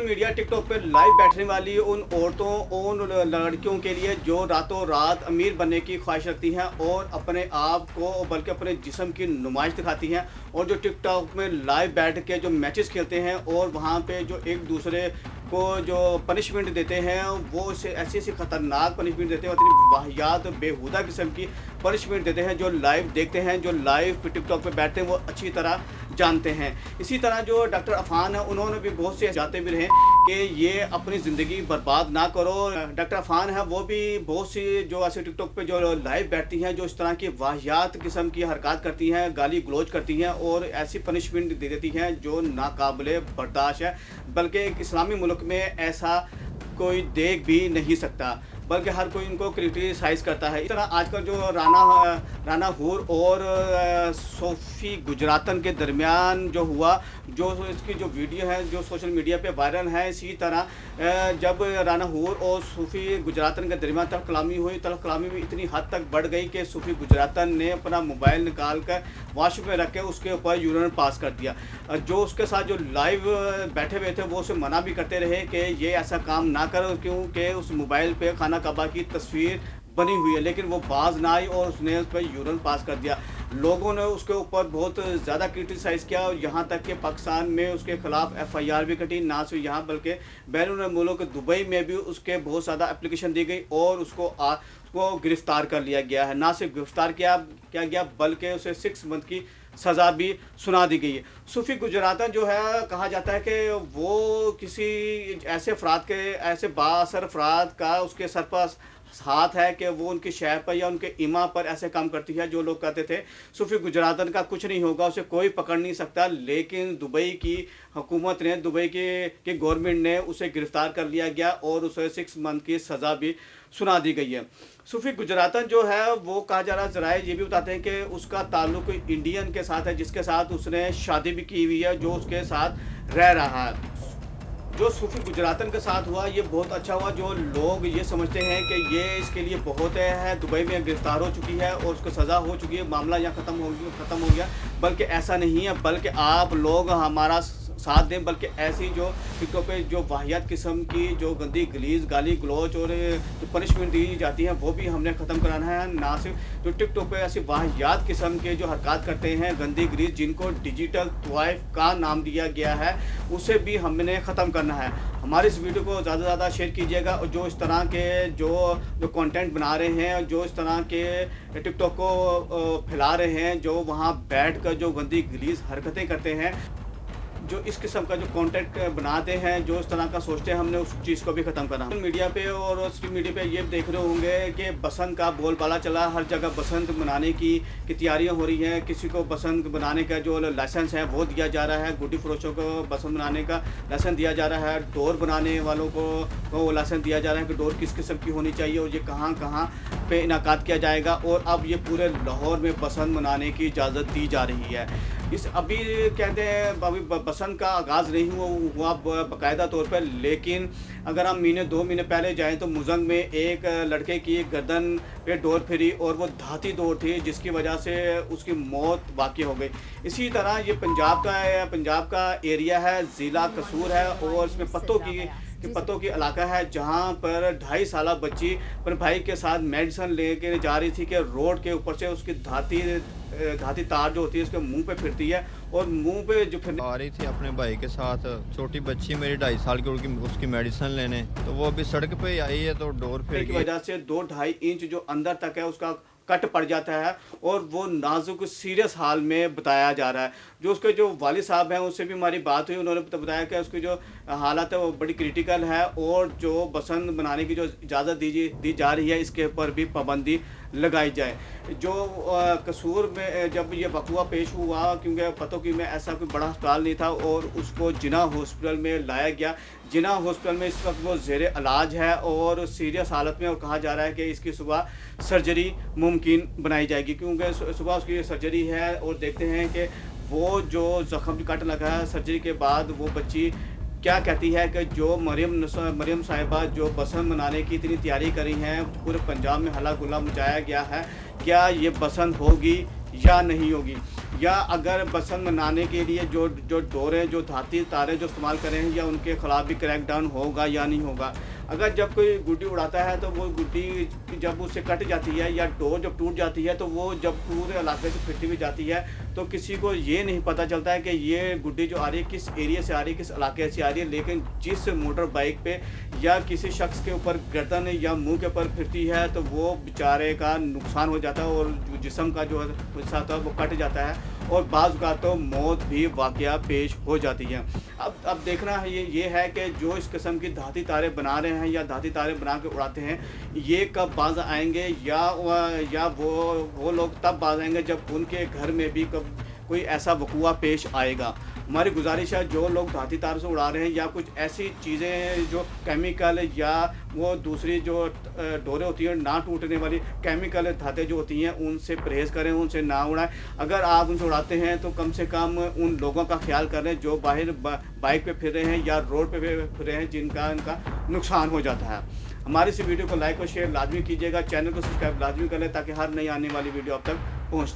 Social media TikTok पर live बैठने वाली उन औरतों, उन लड़कियों के लिए जो रातों रात अमीर बनने की ख्वाहिश रखती हैं और अपने आप को बल्कि अपने जिस्म की नुमाइश दिखाती हैं, और जो टिकटॉक में लाइव बैठ के जो मैचेस खेलते हैं और वहाँ पे जो एक दूसरे को जो पनिशमेंट देते हैं वो ऐसी ऐसी खतरनाक पनिशमेंट देते हैं, इतनी वाहियात बेहुदा किस्म की पनिशमेंट देते हैं। जो लाइव देखते हैं, जो लाइव टिकटॉक पे बैठते हैं, वो अच्छी तरह जानते हैं। इसी तरह जो डॉक्टर अफान है, उन्होंने भी बहुत से जाते भी रहे कि ये अपनी ज़िंदगी बर्बाद ना करो। डॉक्टर अफान है, वो भी बहुत सी जो ऐसे टिकटॉक पे जो लाइव बैठती हैं, जो इस तरह की वाहियात किस्म की हरकत करती हैं, गाली गलौज करती हैं और ऐसी पनिशमेंट दे देती हैं जो नाकाबिले बर्दाश्त है। बल्कि एक इस्लामी मुल्क में ऐसा कोई देख भी नहीं सकता, बल्कि हर कोई इनको क्रिटिसाइज़ करता है। इस तरह आजकल जो राना हूर और सोफ़ी गुजरातन के दरमियान जो हुआ, जो इसकी जो वीडियो है जो सोशल मीडिया पे वायरल है, इसी तरह जब राना हूर और सूफ़ी गुजरातन के दरमियान तलब कलामी हुई, तलब कलामी भी इतनी हद तक बढ़ गई कि सूफ़ी गुजरातन ने अपना मोबाइल निकाल कर वॉशरूम में रख के उसके ऊपर यूरिन पास कर दिया। जो उसके साथ जो लाइव बैठे हुए थे वो उसे मना भी करते रहे कि ये ऐसा काम ना करो, क्योंकि उस मोबाइल पे खाना कबा की तस्वीर बनी हुई है, लेकिन वो बाज ना आई और उसने उस पर यूरिन पास कर दिया। लोगों ने उसके ऊपर बहुत ज़्यादा क्रिटिसाइज़ किया और यहाँ तक कि पाकिस्तान में उसके ख़िलाफ़ FIR भी कटी, ना सिर्फ यहाँ बल्कि बैरून मुल्क दुबई में भी उसके बहुत ज़्यादा एप्लीकेशन दी गई और उसको गिरफ़्तार कर लिया गया है। ना सिर्फ गिरफ़्तार किया गया बल्कि उसे 6 मंथ की सज़ा भी सुना दी गई है। सूफ़ी गुजरातन जो है, कहा जाता है कि वो किसी ऐसे ऐसे बाअसर अफराद का उसके सर पर हाथ है कि वो उनकी शहर पर या उनके इमा पर ऐसे काम करती है। जो लोग कहते थे सूफ़ी गुजरातन का कुछ नहीं होगा, उसे कोई पकड़ नहीं सकता, लेकिन दुबई की हुकूमत ने, दुबई की गवर्नमेंट ने उसे गिरफ़्तार कर लिया गया और उसे 6 मंथ की सज़ा भी सुना दी गई है। सूफ़ी गुजरातन जो है वो कहा जा रहा है, ज़राए ये भी बताते हैं कि उसका ताल्लुक़ इंडियन के साथ है जिसके साथ उसने शादी भी की हुई है, जो उसके साथ रह रहा है। जो सूफ़ी गुजरातन के साथ हुआ ये बहुत अच्छा हुआ। जो लोग ये समझते हैं कि ये इसके लिए बहुत है, दुबई में गिरफ़्तार हो चुकी है और उसको सज़ा हो चुकी है, मामला यहाँ ख़त्म हो गया, बल्कि ऐसा नहीं है। बल्कि आप लोग हमारा साथ दें, बल्कि ऐसी जो टिकटॉक पे जो वाहियात किस्म की जो गंदी गलीज़ गाली गलौज और जो पनिशमेंट दी जाती हैं वो भी हमने ख़त्म कराना है। ना सिर्फ जो टिकटॉक पे ऐसी वाहियात किस्म के जो हरकत करते हैं गंदी गलीज़, जिनको डिजिटल तवाइफ का नाम दिया गया है, उसे भी हमने ख़त्म करना है। हमारी इस वीडियो को ज़्यादा से ज़्यादा शेयर कीजिएगा और जो इस तरह के जो कंटेंट बना रहे हैं, जो इस तरह के टिकटॉक को फैला रहे हैं, जो वहाँ बैठ कर जो गंदी गलीज़ हरकतें करते हैं, जो इस किस्म का जो कंटेंट बनाते हैं, जो इस तरह का सोचते हैं, हमने उस चीज़ को भी ख़त्म करना। सोशल मीडिया पे और स्ट्रीम मीडिया पे ये देख रहे होंगे कि बसंत का बोलबाला चला, हर जगह बसंत मनाने की तैयारियां हो रही हैं। किसी को बसंत बनाने का जो लाइसेंस है वो दिया जा रहा है, गुड्डी फरोशों को बसंत मनाने का लाइसेंस दिया जा रहा है, डोर बनाने वालों को लाइसेंस दिया जा रहा है कि डोर किस किस्म की होनी चाहिए और ये कहाँ कहाँ पे इनाकात किया जाएगा। और अब ये पूरे लाहौर में बसंत मनाने की इजाज़त दी जा रही है। अभी कहते हैं अभी बसंत का आगाज़ नहीं हुआ बाकायदा तौर पर, लेकिन अगर हम 2 महीने पहले जाएं तो मुजंग में एक लड़के की गर्दन पे डोर फिरी और वो धाती डोर थी, जिसकी वजह से उसकी मौत वाक़ई हो गई। इसी तरह ये पंजाब का एरिया है, ज़िला कसूर है और इसमें पत्तों की इलाका है, जहाँ पर 2.5 साल बच्ची अपने भाई के साथ मेडिसिन लेके जा रही थी कि रोड के ऊपर से उसकी धाती तार जो होती है उसके मुंह पे फिरती है और मुंह पे जो फिर आ रही थी अपने भाई के साथ, छोटी बच्ची मेरी 2.5 साल की, उसकी मेडिसिन लेने, तो वो अभी सड़क पे आई है तो डोर फिर की वजह से 2-2.5 इंच जो अंदर तक है उसका कट पड़ जाता है और वो नाजुक सीरियस हाल में बताया जा रहा है। जो उसके जो वालिद साहब हैं उससे भी हमारी बात हुई, उन्होंने बताया कि उसकी जो हालत है वो बड़ी क्रिटिकल है और जो बसंत बनाने की जो इजाज़त दी जा रही है इसके ऊपर भी पाबंदी लगाई जाए। जो कसूर में जब ये वक़्वा पेश हुआ, क्योंकि पतोकी में ऐसा कोई बड़ा अस्पताल नहीं था और उसको जिना हॉस्पिटल में लाया गया। जिना हॉस्पिटल में इस वक्त वो ज़ेरे इलाज है और सीरियस हालत में, और कहा जा रहा है कि इसकी सुबह सर्जरी मुमकिन बनाई जाएगी, क्योंकि सुबह उसकी सर्जरी है। और देखते हैं कि वो जो ज़ख्म कट लगा है सर्जरी के बाद वो बच्ची क्या कहती है कि जो मरियम साहिबा जो बसंत मनाने की इतनी तैयारी करी हैं, पूरे पंजाब में हल्ला गुल्ला मचाया गया है, क्या ये बसंत होगी या नहीं होगी। या अगर बसंत मनाने के लिए जो जो डोरे जो धाती तारे जो इस्तेमाल करें हैं या उनके खिलाफ भी क्रैकडाउन होगा या नहीं होगा। अगर जब कोई गुड्डी उड़ाता है तो वो गुड्डी जब उससे कट जाती है या डोर जब टूट जाती है तो वो जब पूरे इलाके से फिरती हुई जाती है तो किसी को ये नहीं पता चलता है कि ये गुड्डी जो आ रही है किस एरिया से आ रही है, किस इलाके से आ रही है। लेकिन जिस मोटर बाइक पे या किसी शख्स के ऊपर गर्दन या मुंह के ऊपर फिरती है तो वो बेचारे का नुकसान हो जाता है और जिस्म का जो हिस्सा होता है वो कट जाता है और बाज़ का तो मौत भी वाक़या पेश हो जाती है। अब देखना है ये है कि जो इस किस्म की धाती तारे बना रहे हैं या धाती तारे बना के उड़ाते हैं ये कब बाज आएंगे या वो लोग तब बाज आएंगे जब उनके घर में भी कब कोई ऐसा वक़ूआ पेश आएगा। हमारी गुजारिश है जो लोग धाती तार से उड़ा रहे हैं या कुछ ऐसी चीज़ें जो केमिकल या वो दूसरी जो डोरे होती हैं ना टूटने वाली केमिकल धातें जो होती हैं उनसे परहेज़ करें, उनसे ना उड़ाएं। अगर आप उनसे उड़ाते हैं तो कम से कम उन लोगों का ख्याल करें जो बाहर बाइक पे फिर रहे हैं या रोड पे फिर रहे हैं जिनका इनका नुकसान हो जाता है। हमारी इस वीडियो को लाइक और शेयर लाजमी कीजिएगा, चैनल को सब्सक्राइब लाजमी कर लें ताकि हर नई आने वाली वीडियो आप तक पहुँचती